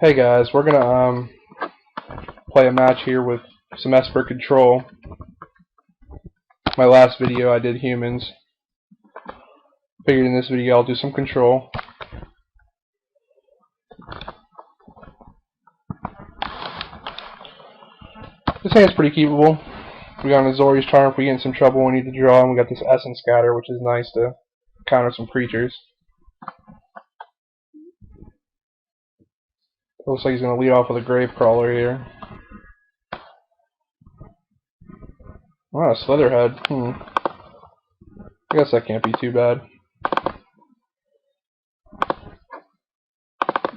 Hey guys, we're gonna play a match here with some Esper control. My last video I did humans. Figured in this video I'll do some control. This hand's pretty keepable. We got an Azorius Charm if we get in some trouble we need to draw, and we got this Essence Scatter, which is nice to counter some creatures. Looks like he's going to lead off with a Grave Crawler here. Oh, a Slitherhead. I guess that can't be too bad.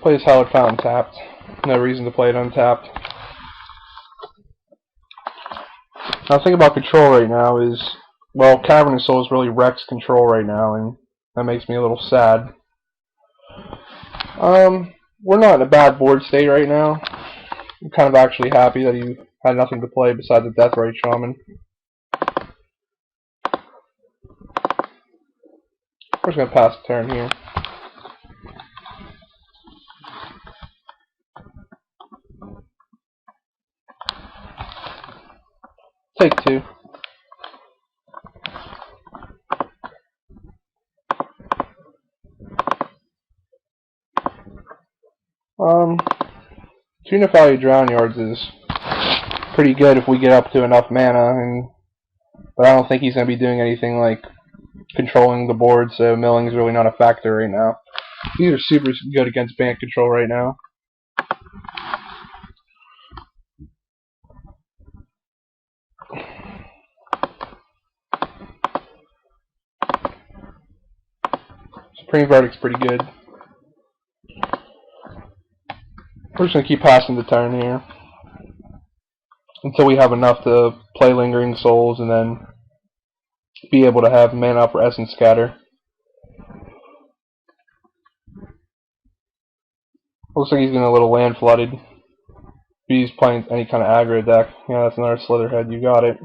Play his Hallowed Fountain tapped. No reason to play it untapped. Now the thing about control right now is, well, Cavernous Souls really wrecks control right now, and that makes me a little sad. We're not in a bad board state right now. I'm kind of actually happy that he had nothing to play besides the Deathrite Shaman. We're just going to pass the turn here. Take two. Two Nephalia Drownyards is pretty good if we get up to enough mana, but I don't think he's going to be doing anything like controlling the board, so milling is really not a factor right now. These are super good against band control right now. Supreme Verdict's pretty good. We're just going to keep passing the turn here until we have enough to play Lingering Souls and then be able to have mana up for Essence Scatter. Looks like he's getting a little land flooded. If he's playing any kind of aggro deck. Yeah, that's another Slitherhead. You got it.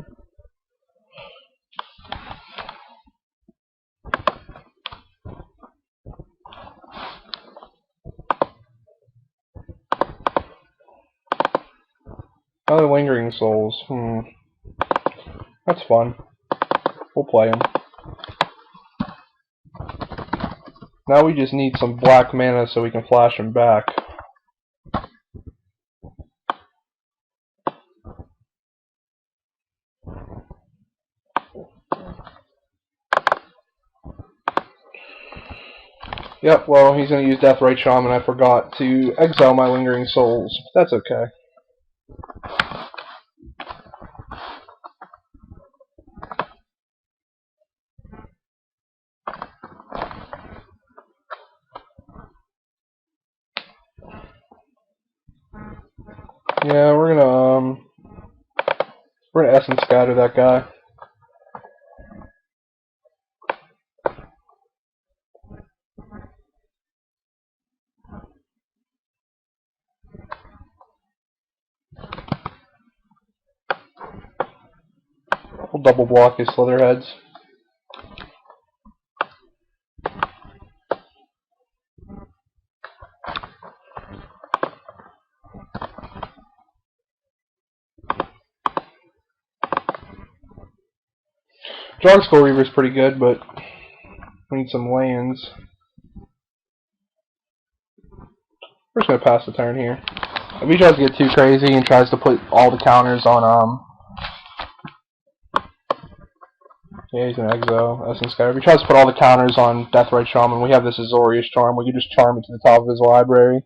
Another Lingering Souls. That's fun. We'll play him. Now we just need some black mana so we can flash him back. Yep, well, he's going to use Deathrite Shaman. I forgot to exile my Lingering Souls. That's okay. Yeah, we're gonna Essence Scatter that guy. We'll double block his Slitherheads. Drogskol Reaver is pretty good, but we need some lands. We're just going to pass the turn here. If he tries to get too crazy and tries to put all the counters on, yeah, he's going to exile Essence Scatter. If he tries to put all the counters on Deathrite Shaman, we have this Azorius Charm. We can just charm it to the top of his library.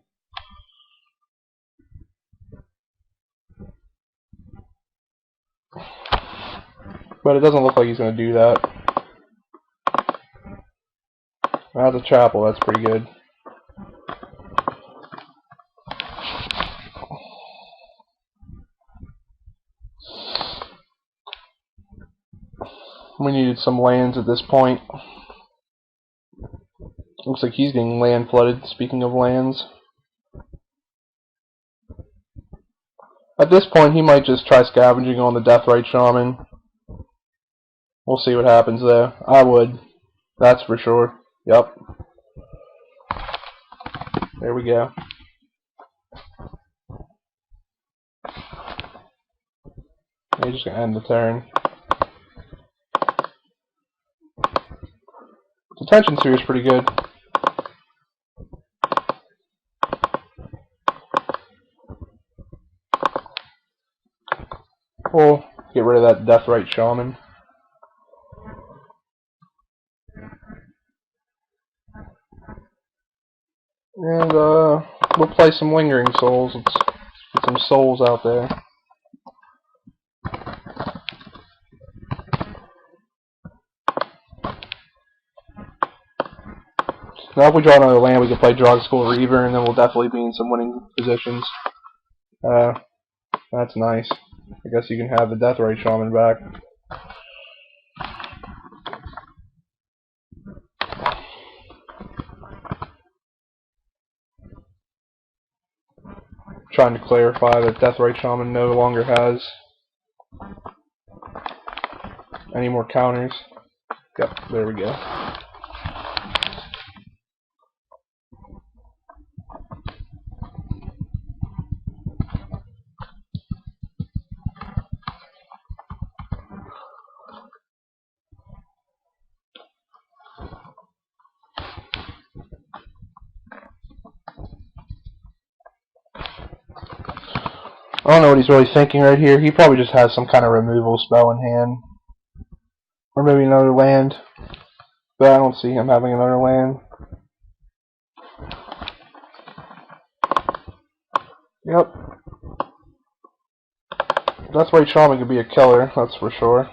But it doesn't look like he's going to do that. That's a chapel, that's pretty good. We needed some lands at this point. Looks like he's getting land flooded, speaking of lands. At this point, he might just try scavenging on the Deathrite Shaman. We'll see what happens though. I would. That's for sure. Yep. There we go. He's just gonna end the turn. Detention Sphere is pretty good. We'll get rid of that Deathrite Shaman. And we'll play some Lingering Souls. Let's get some souls out there. Now if we draw another land, we can play Drogskol Reaver, and then we'll definitely be in some winning positions. That's nice. I guess you can have the Deathrite Shaman back. Trying to clarify that Deathrite Shaman no longer has any more counters. Yep, there we go. I don't know what he's really thinking right here. He probably just has some kind of removal spell in hand. Or maybe another land. But I don't see him having another land. Yep. Deathrite Shaman could be a killer, that's for sure.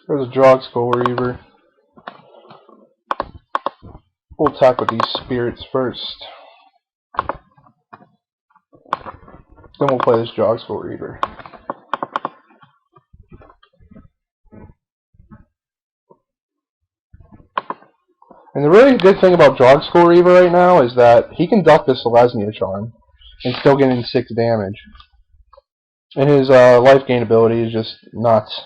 There's a Drogskol Reaver. We'll attack with these spirits first. Then we'll play this Drogskol Reaver. And the really good thing about Drogskol Reaver right now is that he can duck this Selesnya Charm and still get in 6 damage. And his life gain ability is just nuts.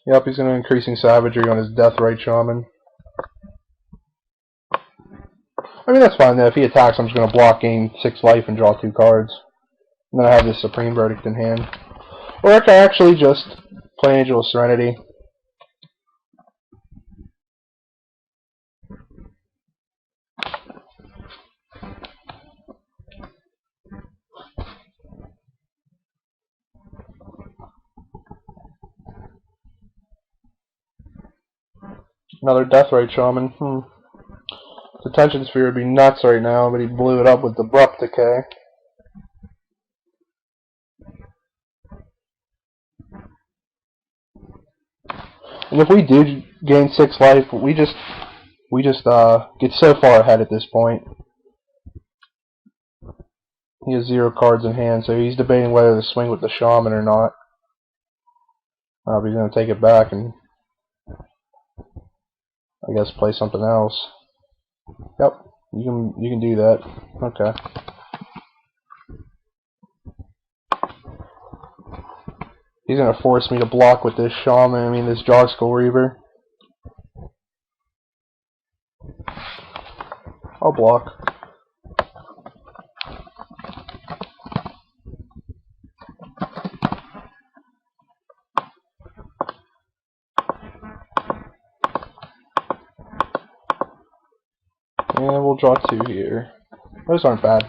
Yep, he's going to increasing savagery on his Deathrite Shaman. I mean, that's fine though. If he attacks, I'm just going to block, gain 6 life, and draw 2 cards. And then I have this Supreme Verdict in hand. Or I can actually just play Angel of Serenity. Another Deathrite Shaman. Detention Sphere would be nuts right now, but he blew it up with Abrupt Decay. And if we do gain 6 life, we just get so far ahead at this point. He has 0 cards in hand, so he's debating whether to swing with the Shaman or not. But he's going to take it back and I guess play something else. Yep, you can do that. Okay. He's gonna force me to block with this Shaman. I mean this Drogskol Reaver. I'll block. And we'll draw 2 here. Those aren't bad.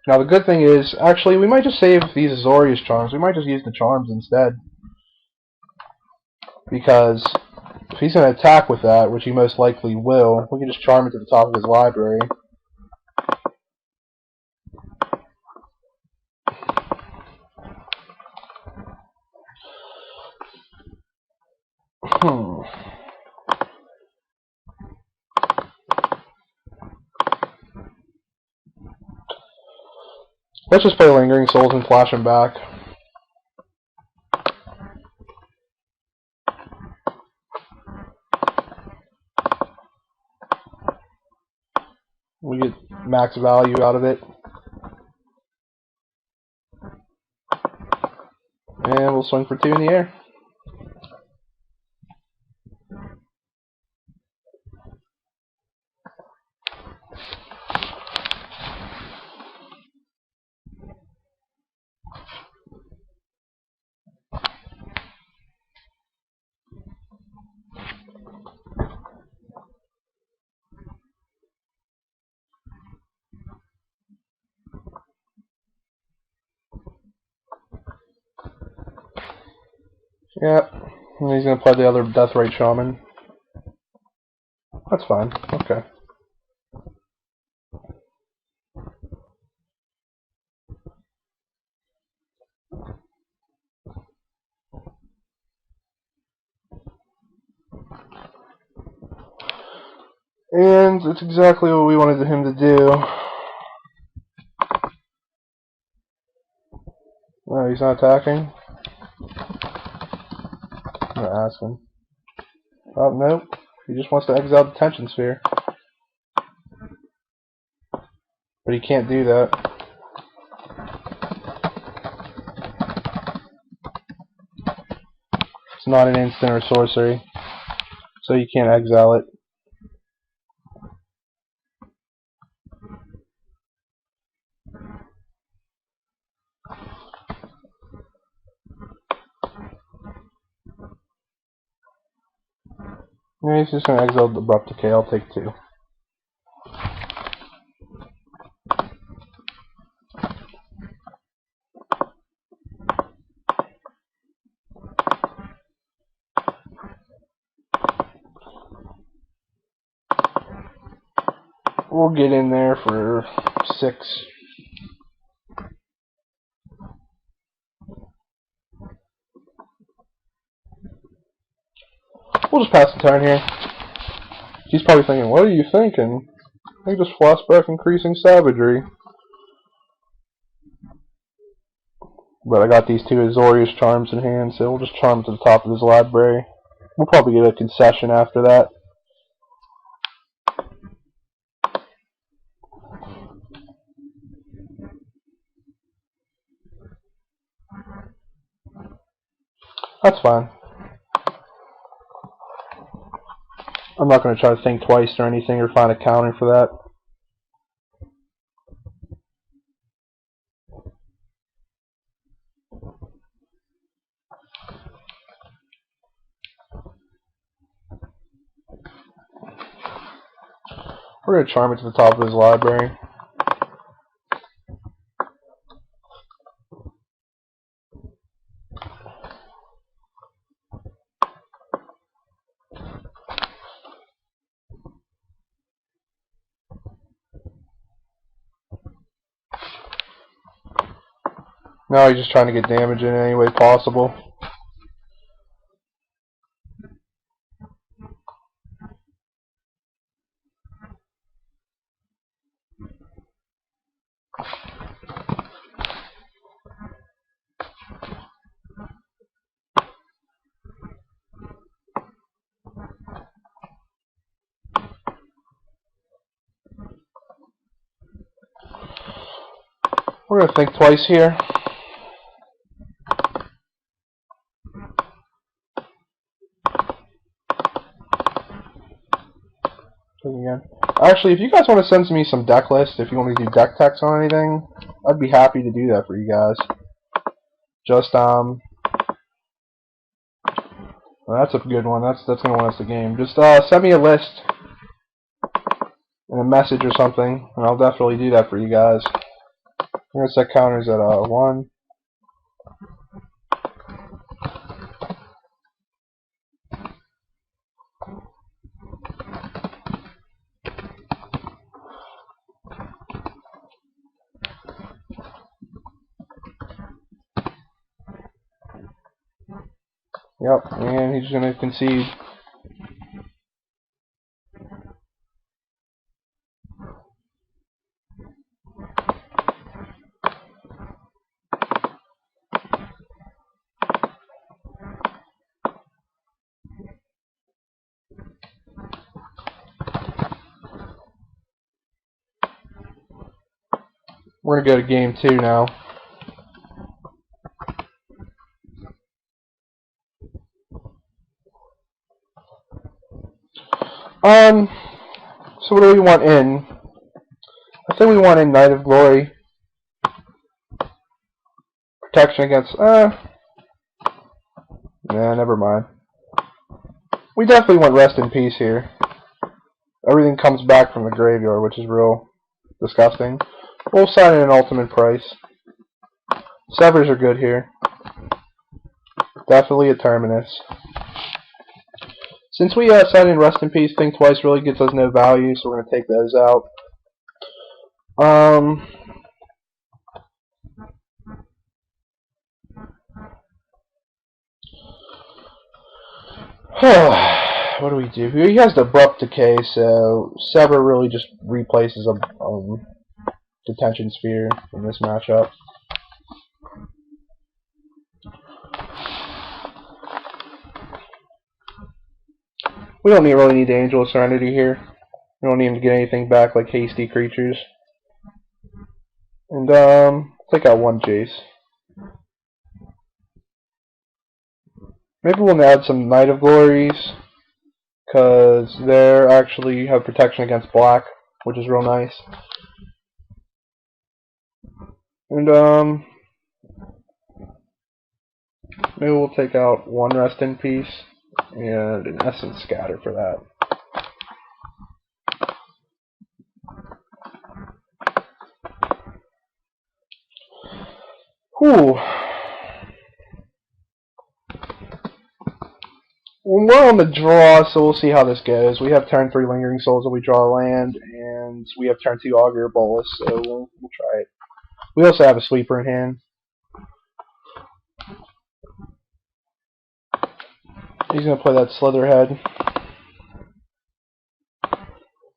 Now the good thing is, actually, we might just save these Azorius Charms. We might just use the Charms instead. Because if he's going to attack with that, which he most likely will, we can just charm it to the top of his library. Let's just play Lingering Souls and flash him back. We get max value out of it. And we'll swing for 2 in the air. Yep. And he's going to play the other Deathrite Shaman. That's fine. Okay. And it's exactly what we wanted him to do. Oh, he's not attacking? I'm going to ask him. Oh, nope. He just wants to exile the Detention Sphere. But he can't do that. It's not an instant or sorcery. So you can't exile it. Yeah, he's just going to exile the Abrupt Decay. I'll take 2. We'll get in there for 6. We'll just pass the turn here. He's probably thinking, what are you thinking? I just flashback increasing savagery. But I got these 2 Azorius Charms in hand, so we'll just charm to the top of his library. We'll probably get a concession after that. That's fine. I'm not going to try to think twice or anything or find a counter for that. We're going to charm it to the top of his library. No, he's just trying to get damage in any way possible. We're going to think twice here. Again. Actually, if you guys want to send me some deck lists, if you want me to do deck techs on anything, I'd be happy to do that for you guys. Just, well, that's a good one. That's going to win us the game. Just send me a list and a message or something, and I'll definitely do that for you guys. I'm going to set counters at 1. Yep, and he's going to concede. We're gonna go to game 2 now. So what do we want in? I think we want in Knight of Glory. Protection against, nah, never mind. We definitely want Rest in Peace here. Everything comes back from the graveyard, which is real disgusting. We'll sign in an ultimate price. Severs are good here. Definitely a Terminus. Since we signed in Rest in Peace, Think Twice really gets us no value, so we're going to take those out. What do we do? He has the Abrupt Decay, so Sever really just replaces a Detention Sphere in this matchup. We don't really need the Angel of Serenity here. We don't need him to get anything back like hasty creatures. And take out one Jace. Maybe we'll add some Knight of Glories, because they actually have protection against black, which is real nice. And maybe we'll take out one Rest in Peace and an Essence Scatter for that. Whew. Well, we're on the draw, so we'll see how this goes. We have turn 3 Lingering Souls if we draw a land, and we have turn 2 Augur of Bolas, so we'll try it. We also have a sweeper in hand. He's going to play that Slitherhead.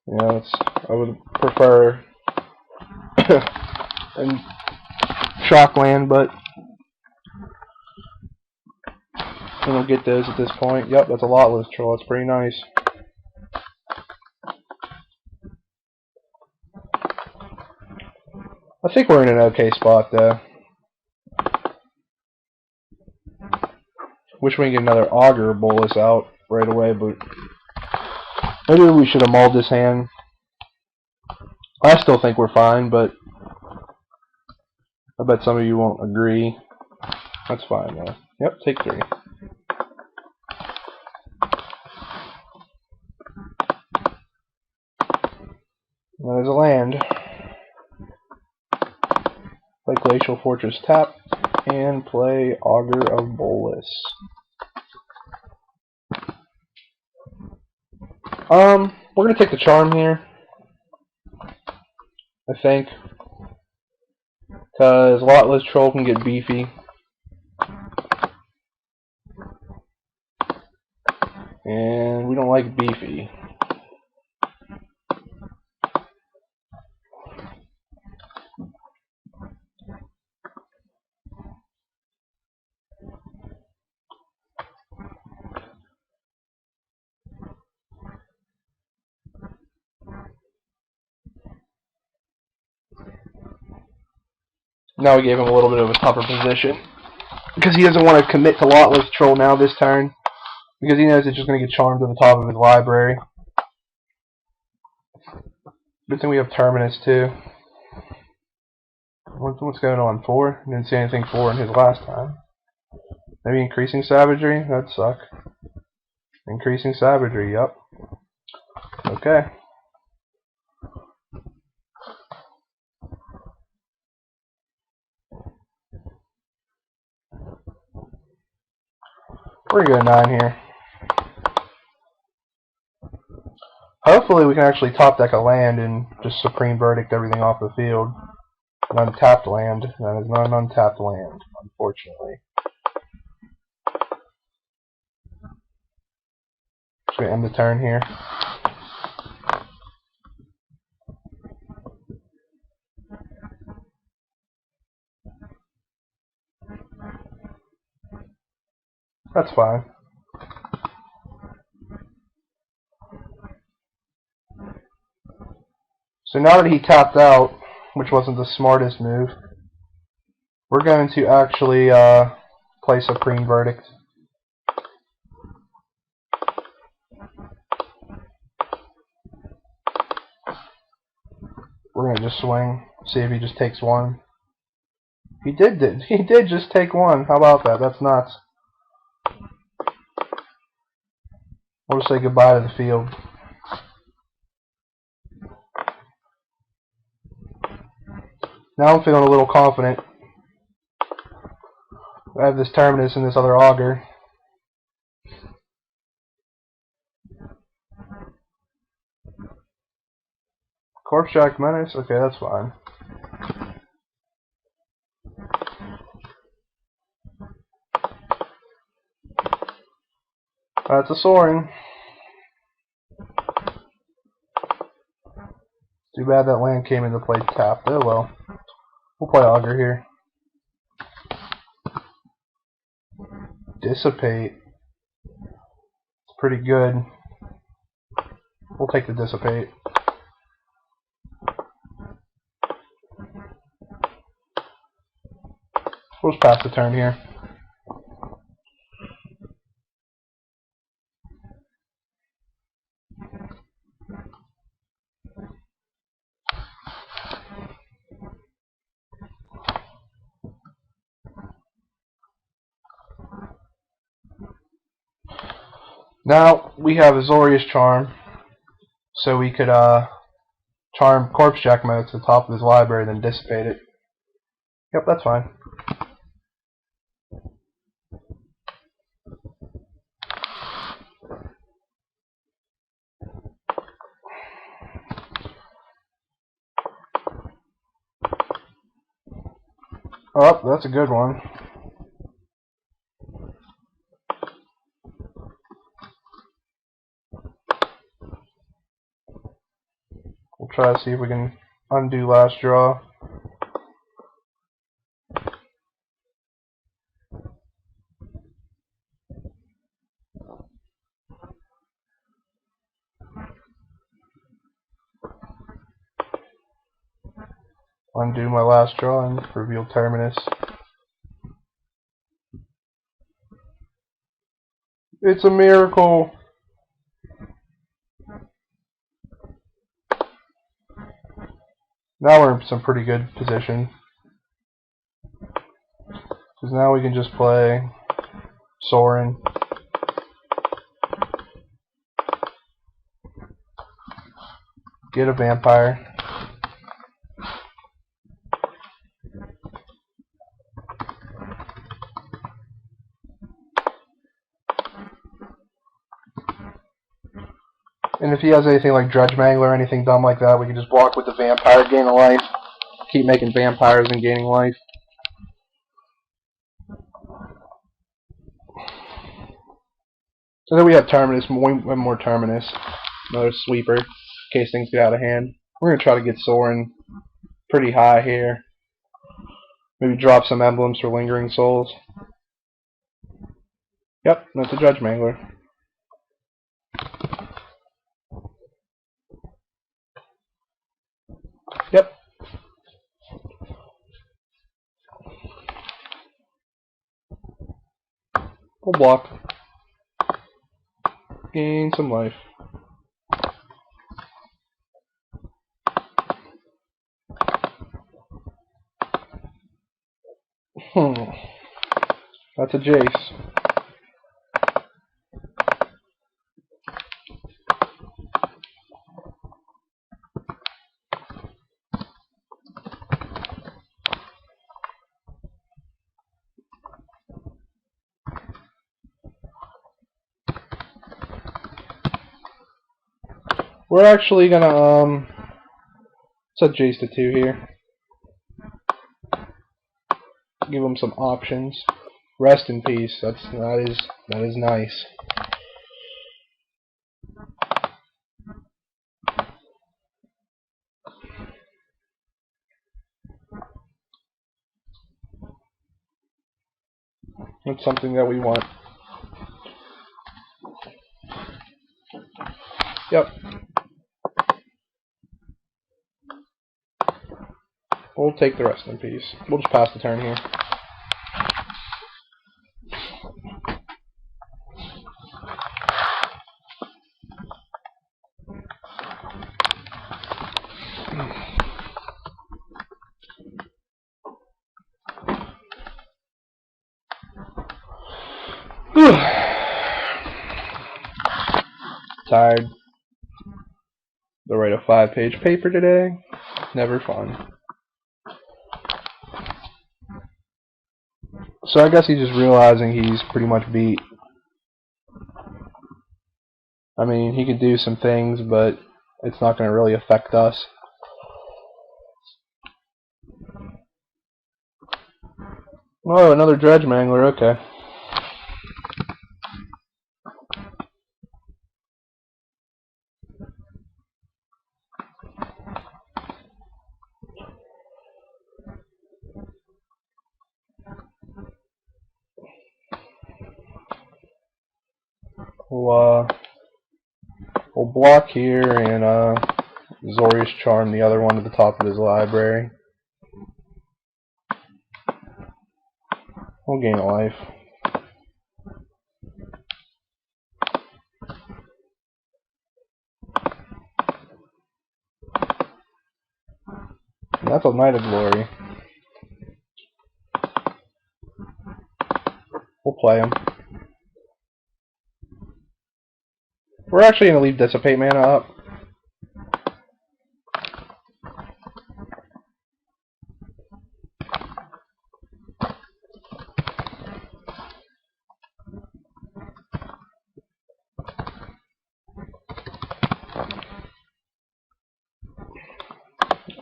Yeah, I would prefer and shock land, but we don't get those at this point. Yep, that's a Lotless Troll. That's pretty nice. I think we're in an okay spot, though. Wish we could get another Augur of Bolas out right away, but maybe we should have mauled this hand. I still think we're fine, but I bet some of you won't agree. That's fine, though. Yep, take 3. Now there's a land. Play Glacial Fortress tap, and play Augur of Bolas. We're gonna take the Charm here, I think, because Lotless Troll can get beefy. And we don't like beefy. Now we gave him a little bit of a tougher position, because he doesn't want to commit to Lotless Troll now this turn, because he knows it's just going to get charmed to the top of his library. Good thing we have Terminus too. What's going on? 4? Didn't see anything 4 in his last time. Maybe Increasing Savagery? That'd suck. Increasing Savagery, yep. Okay. We're going to go 9 here. Hopefully we can actually top deck a land and just Supreme Verdict everything off the field. An untapped land. That is not an untapped land, unfortunately. Just going to end the turn here. That's fine. So now that he tapped out, which wasn't the smartest move. We're going to actually play Supreme Verdict. We're going to just swing, see if he just takes one. He did just take one. How about that? That's nuts. We'll just say goodbye to the field. Now I'm feeling a little confident. I have this Terminus and this other Augur. Corpse Jack Menace? Okay, that's fine. That's a Sorin. Too bad that land came into play tapped. Oh well. We'll play Augur here. Dissipate. It's pretty good. We'll take the Dissipate. We'll just pass the turn here. Now we have Azorius Charm, so we could charm Corpse Jack Mode to the top of his library, then dissipate it. Yep, that's fine. Oh, that's a good one. We'll try to see if we can undo last draw. Undo my last draw and reveal Terminus. It's a miracle! Now we're in some pretty good position. Because now we can just play Sorin. Get a vampire. And if he has anything like Dredge Mangler or anything dumb like that, we can just block with the vampire, gain a life. Keep making vampires and gaining life. And then we have Terminus, one more Terminus. Another sweeper, in case things get out of hand. We're going to try to get Sorin pretty high here. Maybe drop some emblems for Lingering Souls. Yep, that's a Dredge Mangler. Yep. We'll block. Gain some life. That's a Jace. We're actually gonna set Jace to 2 here. Give him some options. Rest in peace. That is nice. That's something that we want. Yep. We'll take the rest in peace. We'll just pass the turn here. Tired. To write a 5-page paper today. Never fun. So I guess he's just realizing he's pretty much beat. I mean, he could do some things, but it's not going to really affect us. Oh, another Dredge Mangler, okay. We'll block here and Azorius Charm the other one to the top of his library. We'll gain a life. And that's a Knight of Glory. We'll play him. We're actually going to leave Dissipate mana up.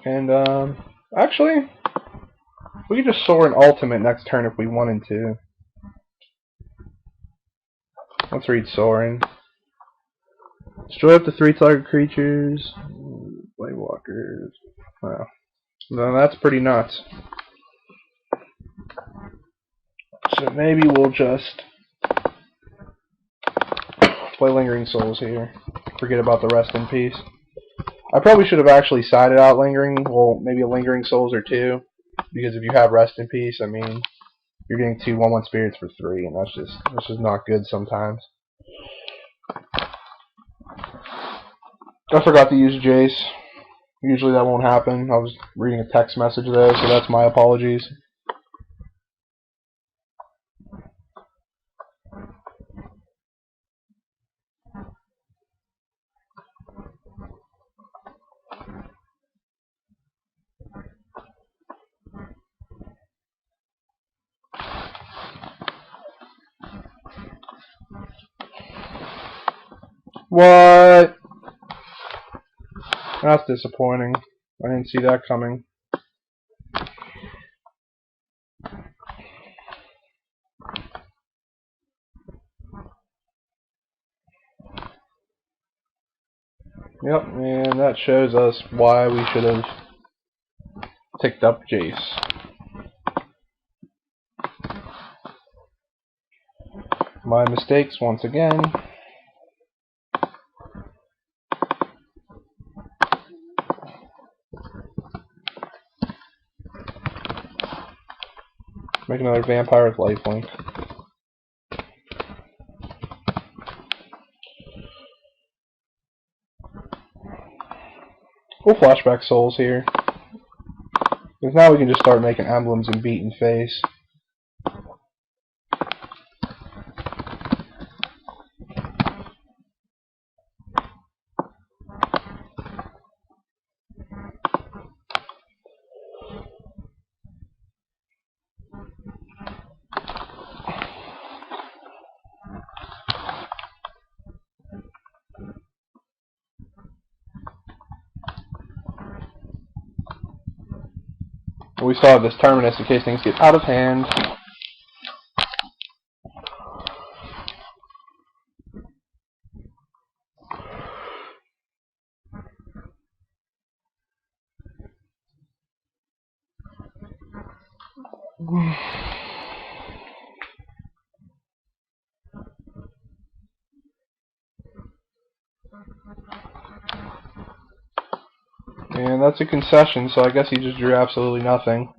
And, actually, we could just Sorin Ultimate next turn if we wanted to. Let's read Sorin. Destroy up to 3 target creatures. Bladewalkers. Wow. No, that's pretty nuts. So maybe we'll just play Lingering Souls here. Forget about the rest in peace. I probably should have actually sided out Lingering, well, maybe a Lingering Souls or 2. Because if you have rest in peace, I mean, you're getting 2 1/1 spirits for 3, and that's just not good sometimes. I forgot to use Jace. Usually that won't happen. I was reading a text message though, so that's my apologies. What? That's disappointing. I didn't see that coming. Yep, and that shows us why we should have picked up Jace. My mistakes once again. Make another vampire with lifelink. We'll flashback souls here. Because now we can just start making emblems and beating face. We still have this Terminus in case things get out of hand. And that's a concession, so I guess he just drew absolutely nothing.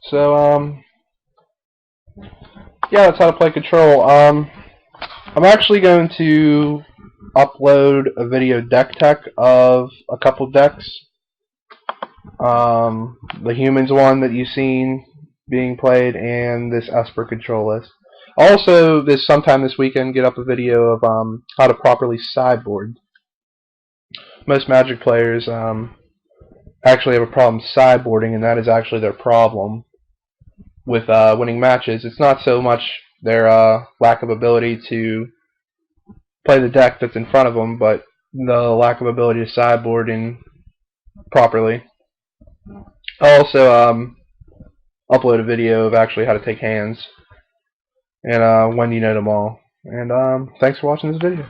So, yeah, that's how to play Control. I'm actually going to upload a video deck tech of a couple decks. The Humans one that you've seen being played, and this Esper Control list. Also, sometime this weekend, get up a video of how to properly sideboard. Most Magic players actually have a problem sideboarding, and that is actually their problem with winning matches. It's not so much their lack of ability to play the deck that's in front of them, but the lack of ability to sideboard properly. I'll also upload a video of actually how to take hands and when you know them all. And thanks for watching this video.